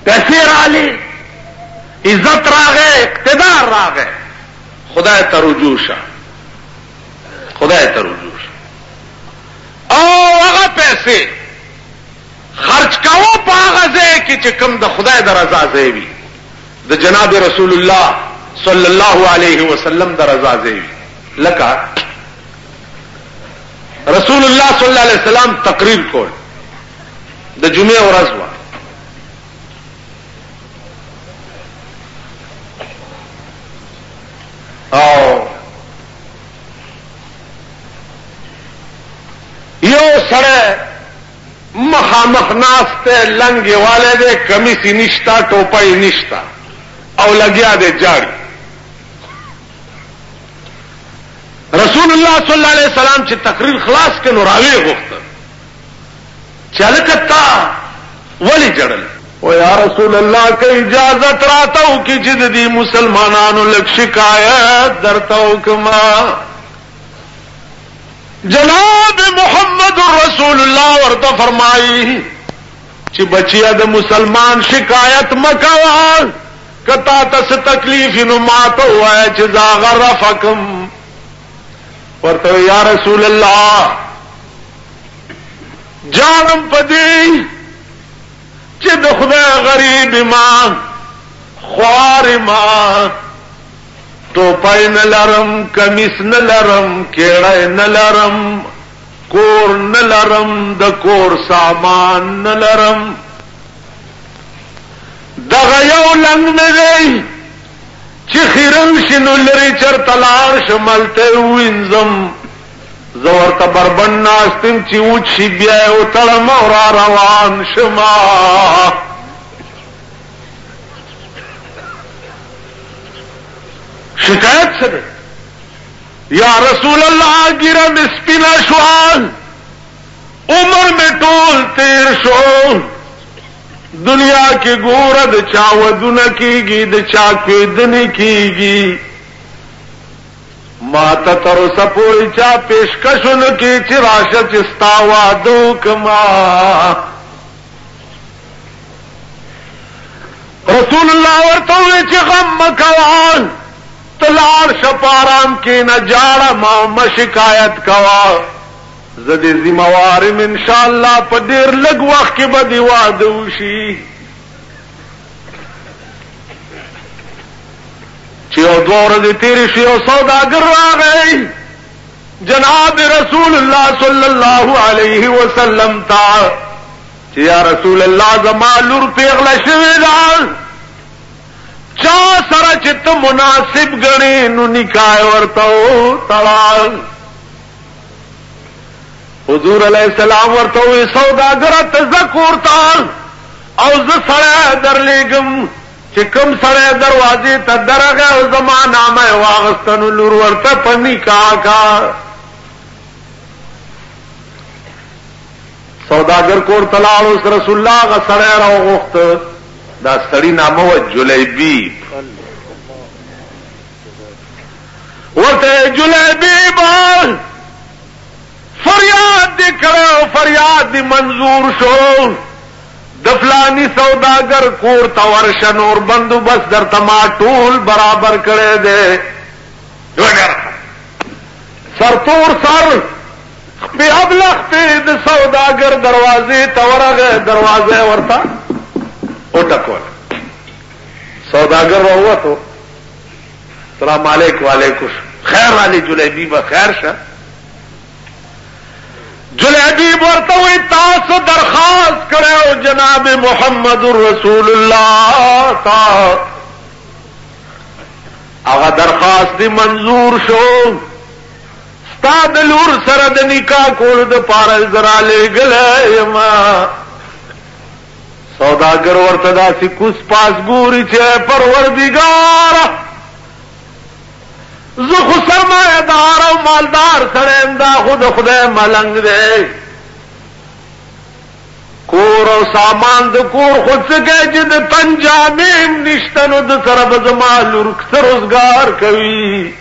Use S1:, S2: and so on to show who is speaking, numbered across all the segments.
S1: پیسې راغلي، عزت راغی، اقتدار راغی، خدای ته رجوع شه، خدای ته رجوع شه. او هغه پیسې خرج کوو په هغه ځای کې چې کوم د خدای د رضا ځای وي، د جناب رسول الله صلی الله علیه وسلم د رضا ځای وي. لکه رسول الله صلی الله علیه وسلم تقریر کول، د جمعې ورځ وه، او یو سره مخامخ ناسته لنګي والے دے، کمیسی نشتا، ټوپای نشتا، او لګیا دے جاړي. رسول الله صلی الله علیه وسلم چې تقریر خلاص کړي راوي غوښته چې الکتا ولی جړل، او یا رسول الله که اجازه راتاو کې چې د مسلمانانو لک شکایت درتاو کما. جناب محمد رسول الله ورته فرمایي چې بچیا د مسلمان شکایت مکوا، کتا تس تکلیف نو ماته وای چې زاغرفکم. ورته یا رسول الله جانم پدی چې د خدای غریب ما، خوار ما، ټوپای نه لرم، کمیس نه لرم، کېړی نه لرم، کور نه لرم، د کور سامان نه لرم، دغه یو لنګ مې دی چې خیرن شنو لري چرته لاړ شملته وینځم، زه ورته بربند ناستم چې وچ شي بیا یې وتړم او را روان شما. شکایت څه ده؟ یا رسول الله ګیره مې سپینه شوه، عمر مې ټول تیر شو، دنیا کې ګوره د چا ودونه کېږي، د چا کېدنې کېږي، ما ته تر اوسه پورې چا پیشکشو نه کړي چې راشه چې ستا واده وکړما. رسول الله ورته وویل چې غم مه کوه، ته لاړ شه په ارام کښېنه، جاړه مه شکایت کوه، زه دې ذموار یم انشاءالله په ډېر لږ وخت کې به دې واده وشي. چې یو دوه ورځې تېرې شوې، یو سوداګر راغی جناب رسول الله صلی الله علیه وسلم ته چې یا رسول الله زما لور پیغله شوې ده، چا سره چې ته مناسب ګڼې نو نکاح ورته وتړه. حضور علیہ السلام ورته وی سوداګره ته زه کور ته او زه سړی درلېږم چې کوم سړی دروازې ته درغی او زما نامه یې واغسته نو لور ورته په نکاح کا. سوداګر کور ته لاړ، اوس رسول الله هغه سړی راوغوښته، دا سړي نامه وه جلیبیب. ورته جلیبیب فریاد دی کړو، فریاد دی منظور شو، د فلانی سوداګر کور ته ورشه، نور بندوبست درته ما ټول برابر کړی دی. سرتور سر خپې ابله خپې د سوداګر دروازې ته ورغی، دروازه یې ورته وټکوله. سوداګر راووتو، سلام علیکم. وعلیکم خیر علی جلیبیبه خیر شه. جلیبیب ورته وی تاسو درخواست کړو جناب محمد رسول الله تا، هغه درخواست دی منظور شو، ستا د لور سره د نکاح کولو دپاره زه رالیږلی یما. سوداګر ورته داسې کوس پاس ګوري چې پروردګاره زه خو سرمایه‌دار او مالدار سړی یم، دا خو د خدای ملنګ دی، کور او سامان د کور خو څه کوي چې د تن جامې هم نشته، نو د سره به زما لور څه روزګار کوي.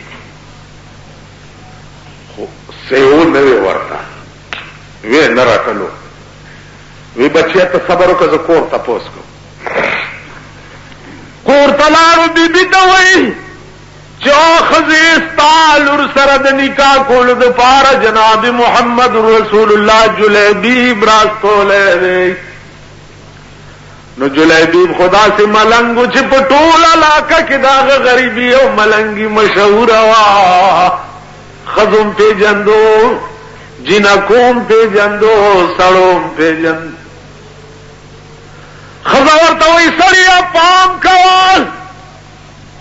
S1: خو سیو نه وی ورته، وی نه راټلو، وی بچیا ته صبر وکړه، زه کور تپوس کوم. ورتلاړو بیبي ته وایي چې خزیستا لور سره د نکاح کولو د پاره جناب محمد رسول الله جلیبیب راستولې دی. نو جلیبیب خدا سے ملنګو چې په ټول علاقه کې داغه غریبي او ملنګي مشهور وا. خزم په جندو جنکوم په جندو سړوم په جند. خزا ورته وایي سړیا پام کوه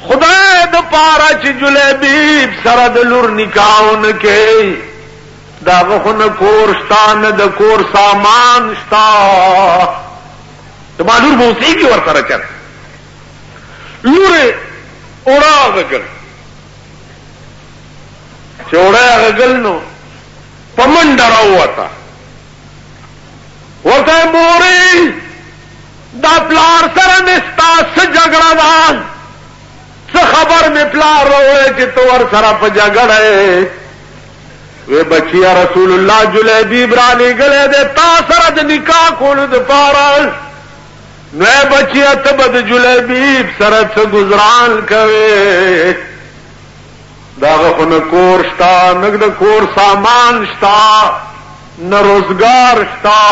S1: خدای د پاره چې جلیبیب سره د لور نکاحونه کوي داغه خو نه کور شته نه د کور سامان شته. د مالور بوسي کې ورسره چر لورې اوړاغل چې اوړاغل نو پمنډ راوته ورته مورې دا پلار سره نستا څه جګړه ده څه خبر می پلار روړې چې تو ور سره په جګړه وې بچیا رسول الله جلیبیب را لګلې ده تا سره د نکاح کولو د پاره نو بچیا ته بد جلیبیب سره څه گزاران کوي داغه خو نه کور شتا نه د کور سامان شتا نه روزګار شتا.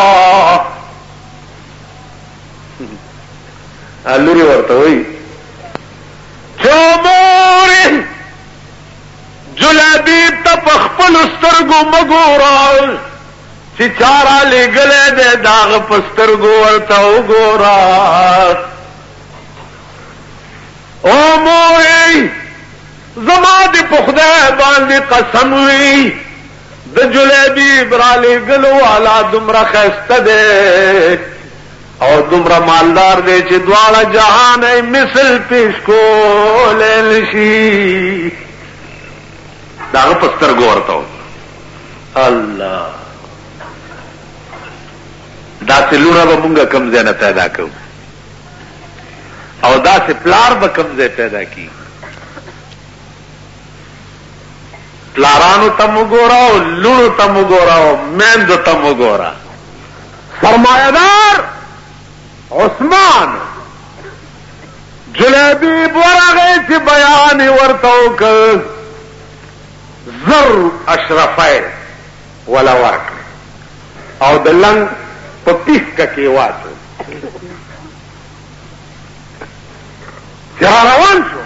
S1: الوري ورته وایي چومور جلیبیب ته په خپل سترګو مګورا چې چارا لګلې ده داغ په سترګو ورته وګورا. او مورې زما دې په خدای باندې قسم وي د جلیبیب را لګلو والا دومره ښایسته ده او دومره مالدار دی چې دواړه جهان یې مثل پیش کولی نشي. داغه په سترګو ورته الله داسې لوڼه به مونږ کوم ځای نه پیدا کوو او داسې پلار به کوم ځای پیدا کړي. پلارانو ته مو ګوره او لوڼو ته مو ګوره او میندو ته مو ګوره. سرمایه‌دار عثمان جلیبیب ورغی چې بیان ورته وکړ زر اشرفی ولا ورکړ او د لنګ په پیښکه کې واچو چې روان شو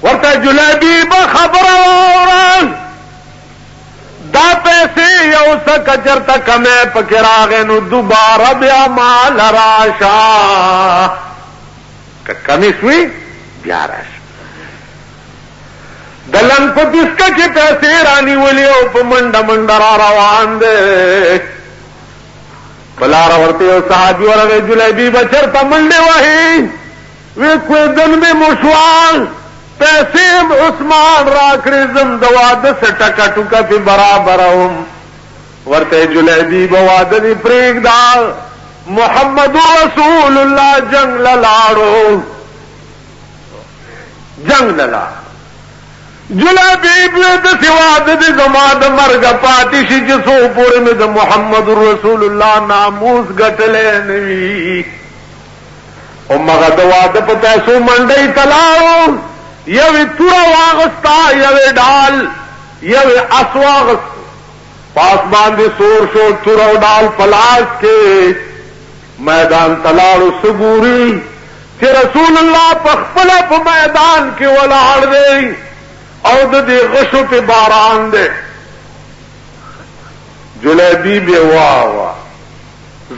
S1: ورته جلیبیب خبره واوره دا پیسې یو څه کچرته کمې پکې راغې نو دوباره بیا مال راشه که کمی شوي بیا راشه. د لنګ په پیسکه کې پیسې رانیولې او په منډه منډه را روان دی. په لاره ورته یو صحابي ورغی جلیبیب چېرته منډې وهي وی کویدن مې مو شوال پیسې عثمان را کړې زم د واده څه ټکه ټوکه پې برابروم. ورته جلیبیب واده دې پرېږده محمد رسول الله جنگ للاړو جنگ للاړو. جلیبیب داسې واده دې زما د مرګه پاتې شي چې څو پورې مې د محمد رسول الله ناموس ګټلی نه وي. همغه د واده په پیسو منډۍ ته لاړو یوی توره واغستا یوی ډال یوی اس واغست پاس باندې سور شو توره او ډال پلاس کې میدان تلاړو سګوري چې رسول الله په خپل په میدان کې ولاړ دی او د دې غشو په باران دی. جلیبیب واه واه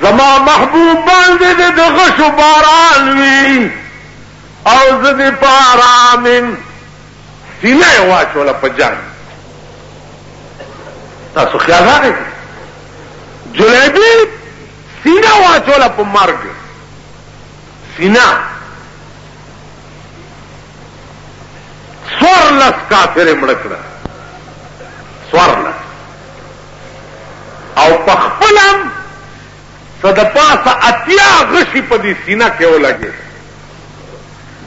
S1: زما محبوب باندې د غشو باران وی او زدی پارامن سینه واچوله په جنگ. تاسو خیال راغی جلیبیب سینه واچوله په مرګ سینه سورلس کافر مړ کړه سورلس او په خپلم څه د پاسه اتیا غشي په دې سینه کې ولګي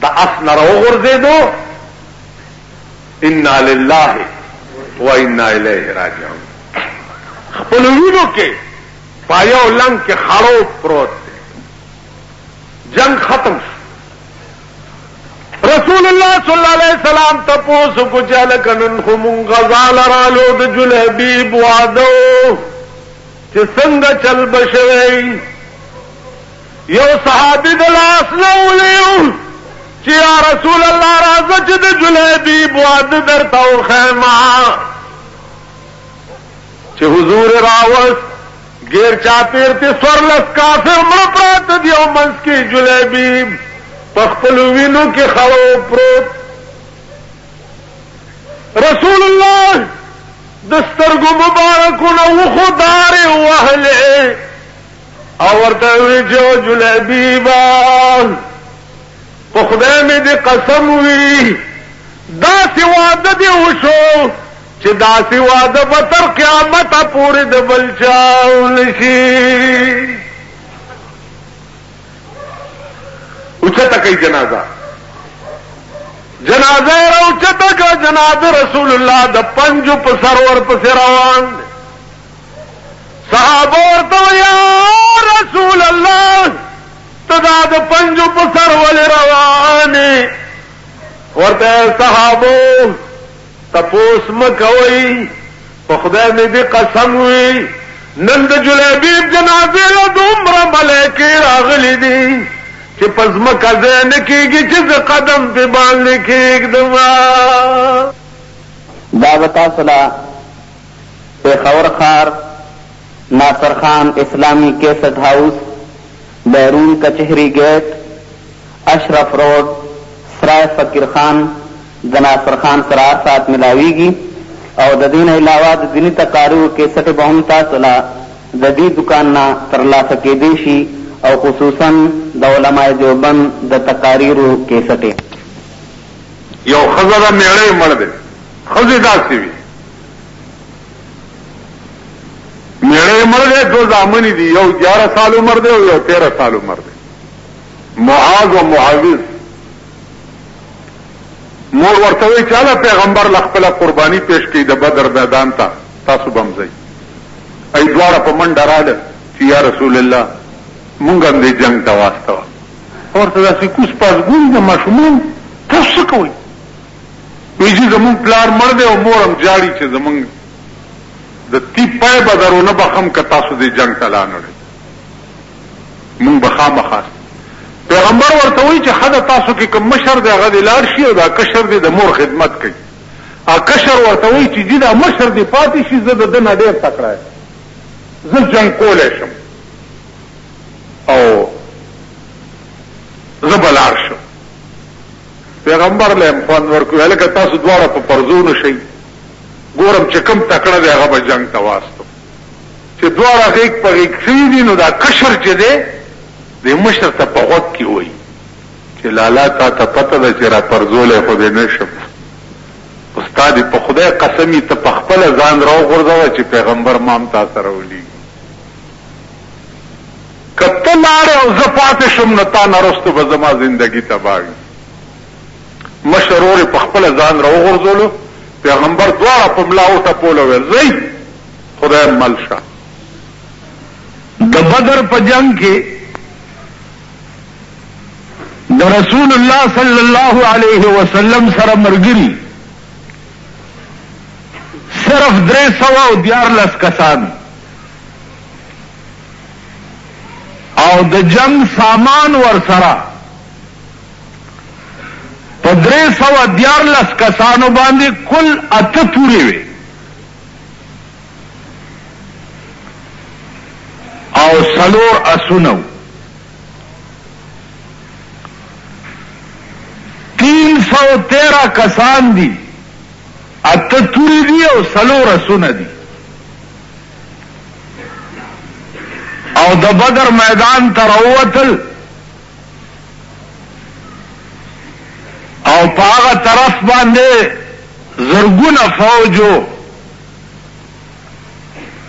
S1: دا اصل راوغورځېدو. انا لله و انا الیه راجعون. خپل وینو کې پایو لنګ کې خړو پروت دی. جنگ ختم شو رسول الله صلی الله علیه وسلم تاسو کو چاله کنن خو مون غزال رالو د جلبیب وادو چې څنګه چل بشوي یو صحابي د لاس نه ولیو چې یا رسول الله راځه چې د جلبیب واده درته وخیمه چې حضور راوس غیر چاپیر ته سورلس کافر مړ پراته دی او منځ کې جلبیب پخپل وینو کې خړو پروت رسول الله دسترګو مبارکونه وخدار وهله او ورته وی جو جلبیبا په خدای مې دې قسم وی داسې واده دی وشو چې داسې واده به تر قیامت پورې د بل چا ونشي اوچته کوي جنازه اوچته کا جناب رسول الله د پنجو په سرور پسې روان صحابه ورته یا رسول الله تدا د پنجو په سرور روانه ورته صحابه تپوس مکوي په خدای مې دې قسم وي نن د جلبیب جنازه له دومره ملائکې راغلي دي چې پزما کزه نه کېږي چې قدم په باندې کېږدم
S2: دا وتا صلا پېښور ښار ناصر خان اسلامی کیسټ هاؤس بیرون کچہری گیٹ اشرف روڈ سرائے فقیر خان د ناصر خان سره سات ملاویږي او د دین علاوه د دینی تقاریرو کیسټ به هم تاسو لا د دې دکان نه ترلاسه کېدی شي او خصوصا د علماء دیوبند د تقاریرو کیسټ
S1: یو خزر میړې مړ دی خزې داسې وي میړې مړ دی دو زامنې دي یو 11 سال عمر دی او یو 13 سال عمر دی معاذ او معاوض مور ورته وی چاله پیغمبر لخپل قربانی پیش کړي د بدر میدان ته تاسو بمځي ای دواړه په منډه راځي چې یا رسول الله مونږ هم دې جنگ ته واسطه ورته داسې کوس پاس ګون د ماشومان تاسو کوي وی چې زمون پلار مړ دی او مور هم جاړي چې زمون د تی پای بدرونه بخم ک تاسو دې جنگ ته لانړي مونږ بخامخاس پیغمبر ورته وی چې خدای تاسو کې کوم مشر دی هغه د لار شي او دا کشر دی د مور خدمت کوي ا کشر ورته وی چې دا مشر دی پاتې شي زه د نه ډیر تکړه زه جنگ کولای شم او زه بلار شم پیغمبر له امکان ورکوي لکه تاسو دواړه په پرزونه شي ګورم چې کوم تکړه دی هغه به جنگ ته واسطو چې دواړه هیڅ په هیڅ دي نو دا کشر چې دی د مشر ته په غوږ کې وایي چې لالا تا ته پته ده چې را پرزولی خو دې نه شم استاد په خدای قسمی ته په خپله ځان راوغورځوه چې پیغمبر مام تا سره ولیږي که ته لاړې او زه پاتې شم نو تا نه رستو به زما زندګي تباه وي مشر ورې په خپله ځان راوغورځولو پیغمبر دواړه په ملا وټپولو ویل ځئ خدای مل شه د بدر په جنگ کې د رسول الله صلی الله علیه وسلم سره مرګري صرف 314 کسان او د جنگ سامان ور سره په 314 کسانو باندې کل 8 توري وي او سلور اسونو 313 کسان دي 8 توري دي او سلور اسونه دي او د بدر میدان ته راووتل او په هغه طرف باندې زرګونه فوجو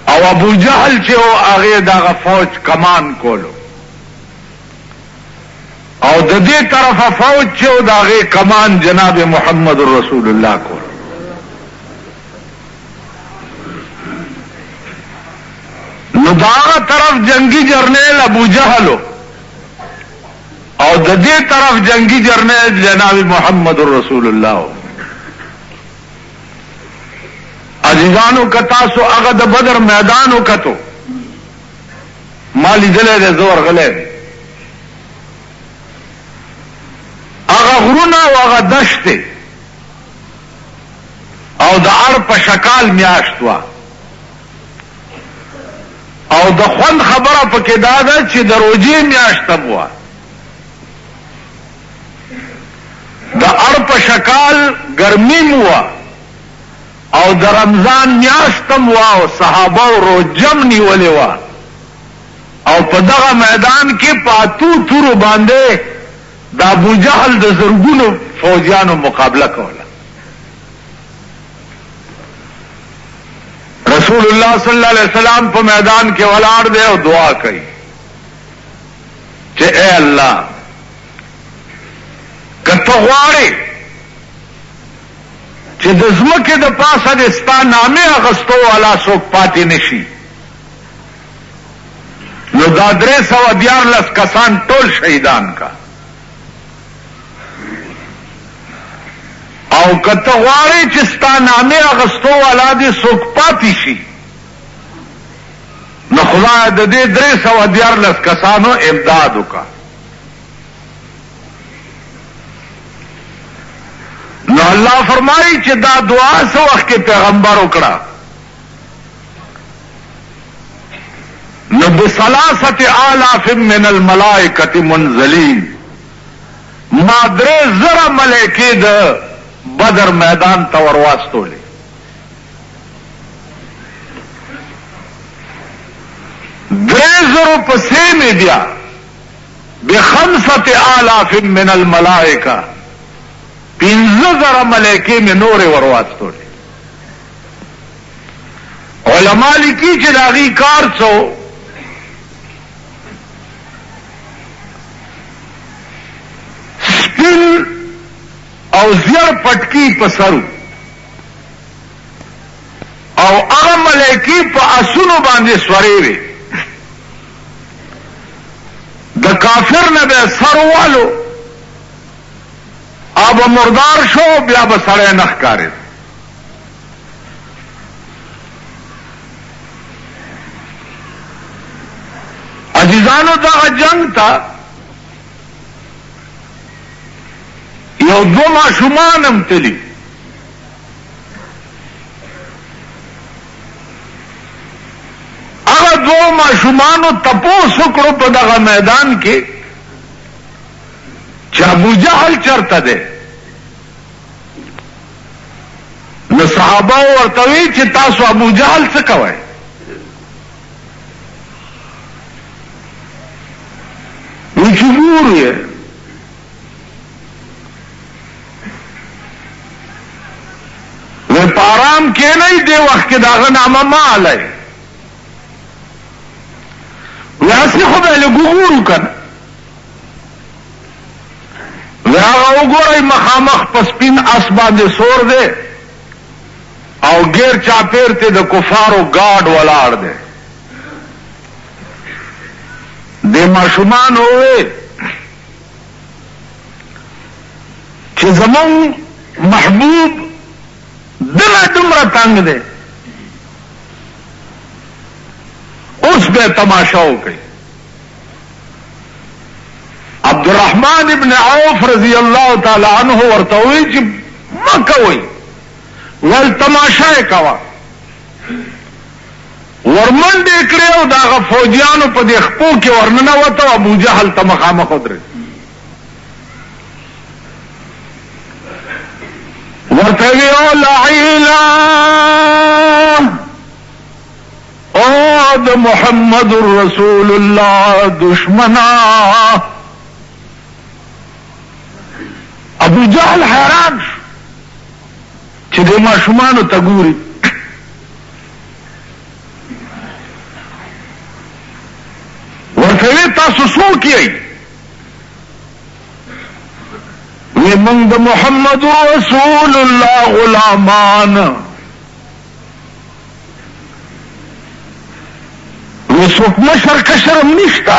S1: او ابو جهل چې هغه دغه فوج کمان کولو او د دې طرفه فوج چې دغه کمان جناب محمد رسول الله کولو نو داغه طرف جنگی جرنیل ابو جهل او د دې طرف جنگي جرنیل جناب محمد رسول الله. عزیزانو کتاسو هغه د بدر میدان وکتو، مالی دلې د زور غلې هغه غرونه او هغه دشته او د اړ په شکال میاشت وا، او د خوند خبره پکې دا ده چې د روزي میاشت وا، د اړ په شکال ګرمي موا او د رمضان میاشتم وا، او صحابه روزم نیولې وا، او په دغه میدان کې پاتو تورو باندې د ابو جهل د زرګونو فوجیانو مقابله کوله. رسول الله صلی الله علیه وسلم په میدان کې ولاړ دی او دعا کوي چې اے الله کته غواړي چې د ځمکې د پاسه د ستا نامې اغستو والا څوک پاتې نشي، نو دا 314 کسان ټول شهیدان کا، او کته غواړي چې ستا نامې اغستو والا دې څوک پاتې شي، نو خدای د دې 314 کسانو امداد وکړه. نو الله فرمایي چې دا دعا څو وخت کې پیغمبر وکړه، نو ب3,000 من الملائکه منزلین، ما 3,000 ملائکې د بدر میدان ته ورواستولې. درې پسې مې بیا ب5,000 من الملائکه 15,000 ملائکې مې نورې ورواستولې. علما لیکي چې د هغې کار څو سپین او زیر پټکی په سرو، او هغه ملائکې په اسونو باندې سورې وې، د کافر نه به سر والو اب مردار شو، بیا به سړی نه ښکارېد. عزیزانو دغه جنگ ته یو 2 ماشومان هم تلي، هغه 2 ماشومانو تپوس وکړو په دغه میدان کې چې ابو جهل چرته دی، نو صحابه ورته وی چې تاسو ابو جهل څه کوئ؟ وی چې ګورو یې وی په آرام کېنئ، دې وخت کې د هغه نامه مه علئ، وی هسې خو به یې لږ وګورو که نه، وی هغه وګورئ مخامخ په سپین اس باندې سور دی او غیر چاپیر ته د کفارو گاډ ولاړ دی. د ماشومان وې چې زمون محبوب دله دومره تنگ دی، اوس به تماشا وکړي. عبدالرحمن ابن عوف رضی الله تعالی عنہ ورته وی چې ما کوئ، ول تماشا یې کوه. ورمنډې کړې او د هغه فوجیانو په دې خپو کې ورننوته او ابو جهل ته مخامخ ودرېد. ورته وی او لعیلا، او د محمد رسول الله دشمنا. ابو جهل حیران شو چې د ماشومانو ته ګوري. ورته وی تاسو څوک یئ؟ وی موږ د محمد رسول الله غلامان. وی څوک مشر کشر هم نشته؟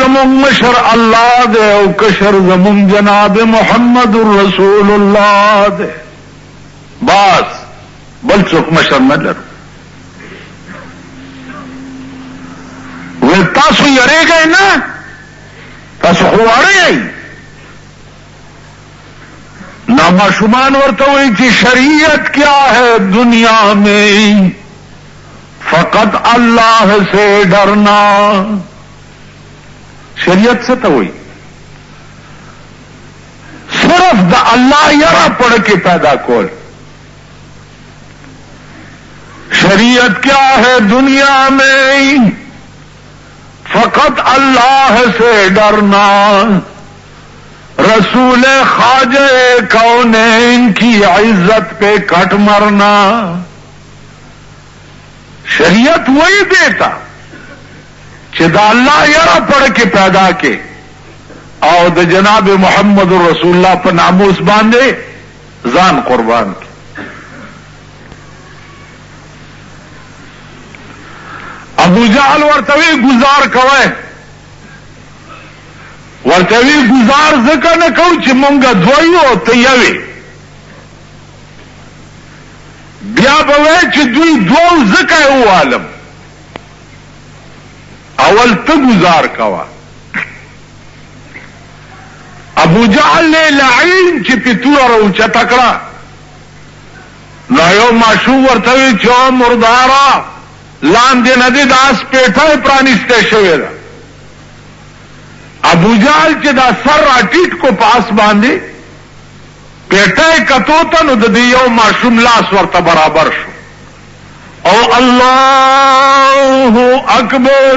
S1: زمون مشر الله دے او کشر زمون جناب محمد رسول الله دے بس بل څوک مشر نه لرو تاسو یریږئ نه تاسو خو اړئ ناماشومان ورته وایي چې شریعت کیا ہے دنیا میں فقط اللہ سے ڈرنا شریعت سے تو وہی صرف دا اللہ یرا پڑھ کے پیدا کول شریعت کیا ہے دنیا میں فقط اللہ سے ڈرنا رسول خواجہ کونین کی عزت پہ کٹ مرنا شریعت وہی دیتا چې دا الله یرا پڑھ کے پیدا کے او د جناب محمد رسول الله په ناموس باندې ځان قربان کی ابو جهل ورته گزار کوي ورته گزار ځکه نه کو چې مونږه دویو ته یوي بیا به وای چې دوی دوه ځکه یو عالم اول ته گزار کوا ابو جهل لعین چې پتور او چتکړه نو یو ماشوم ورته چې مردارا لاندې ندی داس پیټه پرانیسته شوی دا ابو جهل چې دا سر راټیټ کو پاس باندې پیټه کتوته نو د یو ماشوم لاس ورته برابر شو او الله اکبر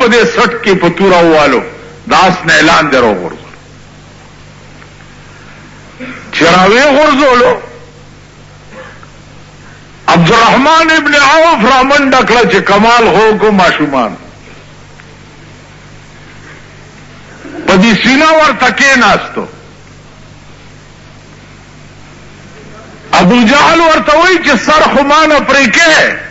S1: په دې سټ کې پتورا والو داس نه اعلان درو ورزول چراوی ورزولو عبدالرحمن ابن عوف رامن ډکړه چې کمال هو کو ماشومان پدی سینا ورته کې ناستو ابو جهل ورته وایي چې سر خمانه پرې کې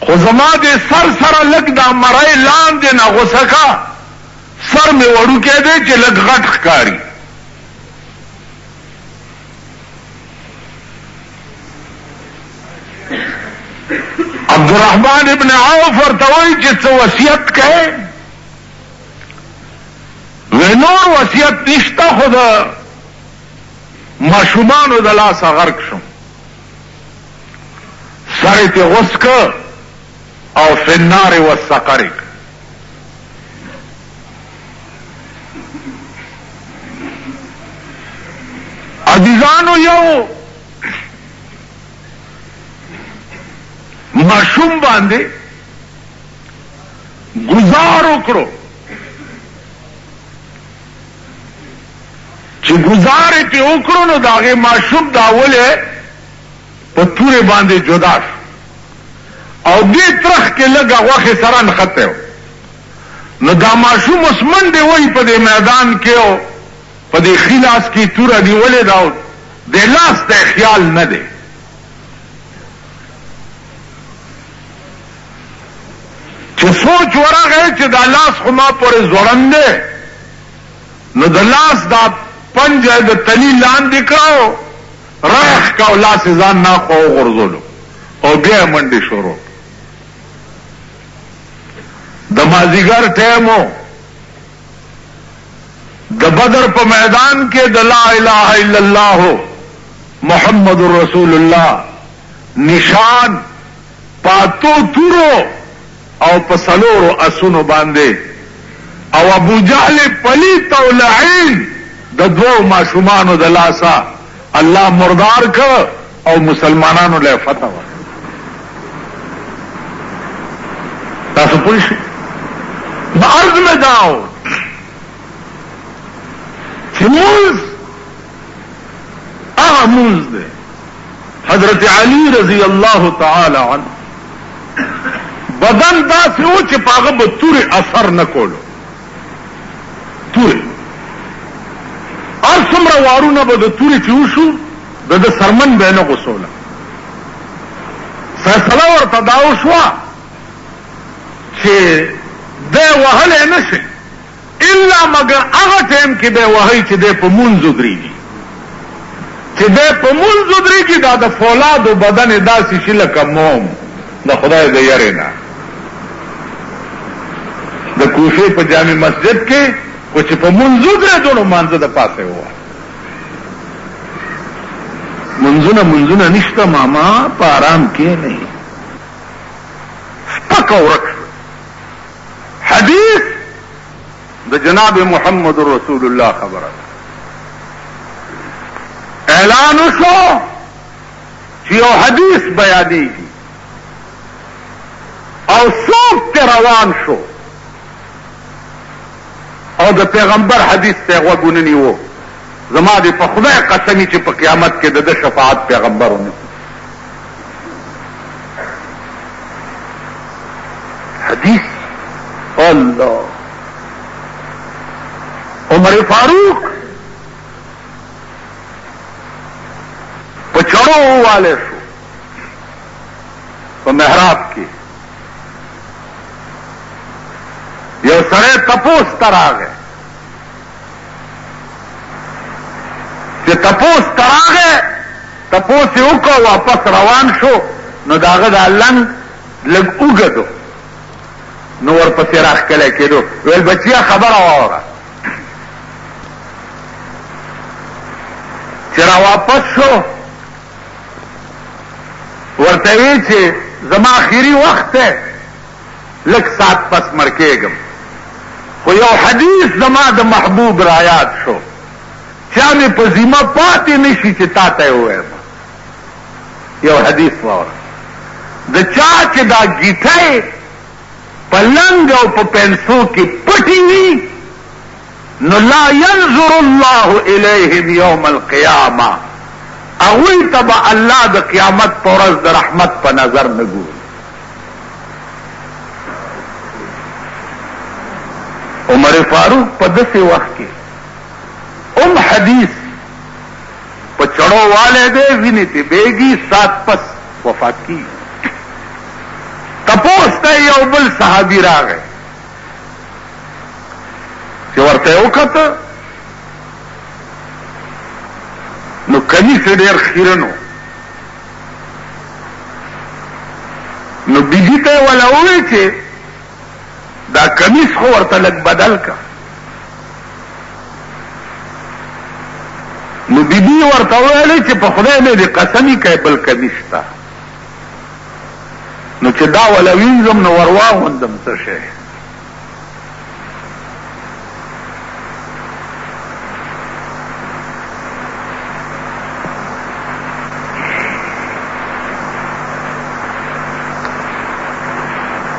S1: خو زما دې سر سره لګ دا مړی لاندې نه غوسه کا سر مې وړوکی دی چې لږ غټ ښکاري عبدالرحمن ابن عوف ورته وایي چې څه وصیت کوې نور وصیت نشته خو د ماشومانو د لاسه غرق شم سر ته غوس که او فی النار والسقر عزیزانو یو ماشوم باندې گزار وکړو چې گزار ته وکړو نو داغه ماشوم داوله په تورې باندې جدا شو او دې ترخ کې لګا واخه سره نخته نو دا ماشوم اسمن دی وای په دې میدان کې او په دې خلاص کې تور دی ولې داو د لاس ته خیال نه دی چې سوچ ورغه چې دا لاس خو ما پورې زورند دی نو د لاس دا پنجه د تلی لاندې کړو راخ کا لاس ځان نه خو غرزولو او بیا منډي شروع د مازیګر ټیمو د بدر په میدان کې د لا اله الا الله محمد رسول الله نشان پاتو تورو او پسلورو اسونو باندې او ابو جهل پلیت او لعین د دوو ماشومانو د لاسا الله مردار ک او مسلمانانو له فتح تاسو پوښتنه د ارض میں داو چې موز موز ده حضرت علی رضی الله تعالی عنه بدن داسې و چې پاغه به تورې اثر نه کولو تورې ار څومره وارونه به د تورې چې وشو د سرمن به نه غوسوله فیصله ورته دا وشوه چې دی وهلی نه شي الا مگر هغه ټایم کې دی وهی چې دی په مونځ ودرېږي، چې دی په مونځ ودرېږي دا د فولادو بدن یې داسې شي لکه موم د خدای د یرې نه. د کوفې په جامع مسجد کې خو چې په مونځ ودرېدو نو مانځه د پاسه ووه. منځونه نشته ماما، په آرام کې نه سپک ورک. حدیث د جناب محمد رسول الله خبره اعلان شو چې یو حدیث بیانېږي او څوک ته روان شو او د پیغمبر حدیث ته غوږ ونیو. زما دې په خدای قسمی چې په قیامت کې د شفاعت پیغمبر ونه. حدیث الله عمر فاروق په چړو والے شو په محراب کې یو سړی تپوس ته راغی چې تپوس ته راغی تپوس یې وکړ واپس روان شو نو د هغه دا لنګ لږ اوږدو نو ورپسې راښکلی کېدو. ویل بچیا خبره واوره چې را واپس شو ورته وی چې زما آخري وخت دی لږ ساعت پس مړ کېږم خو یو حدیث زما د محبوب را یاد شو چا مې په ذمه پاتې نشي چې تا ته یې ووایم. یو حدیث واوره د چا چې دا ګیټۍ په لنګ او په پنسو کې پټي وي نو لا ينظر الله الیهم یوم القیامه، هغوی ته به الله د قیامت په ورځ د رحمت په نظر نه ګوري. عمر فاروق په داسې وخت کې حدیث په چړو والے دی ویني ته بیگی سات پس وفات کی. تپوس ته یو بل صحابي راغی چې ورته وکړه نو کمیس ډېر خیرنو نو بیبي ته ولا ووی چې دا کمیس خو ورته لږ بدل کا. نو بیبي ورته ویلې چې په خدای مې دې قسمي کوي بل کمیس تا نو چې دا ولا وینځم نو ورواغوندم څه شی.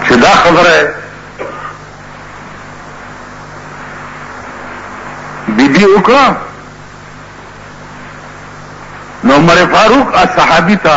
S1: چې دا خبره بیبي وکړه نو عمر فاروق صحابي ته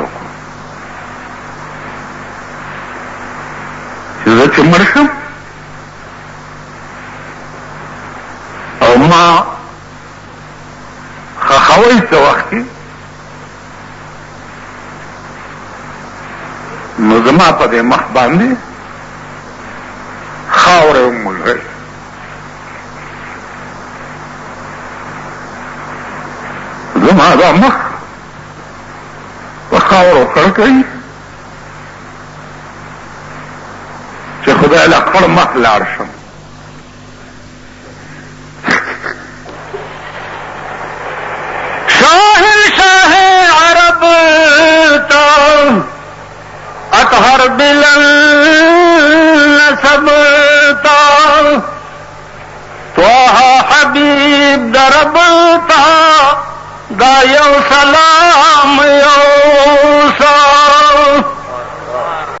S1: وکړو چې زه چې مړ شم او ما خخوی څه وخت کې نو زما په دې مخ باندې خاوره وملغی. زما دا مخ په خاورو خړ کوي چې خدای له خړ مخ لاړ شم. شاهنشاه عرب تا اطهر بلند نسب تا توها حبیب درب تا دا یو سلام یو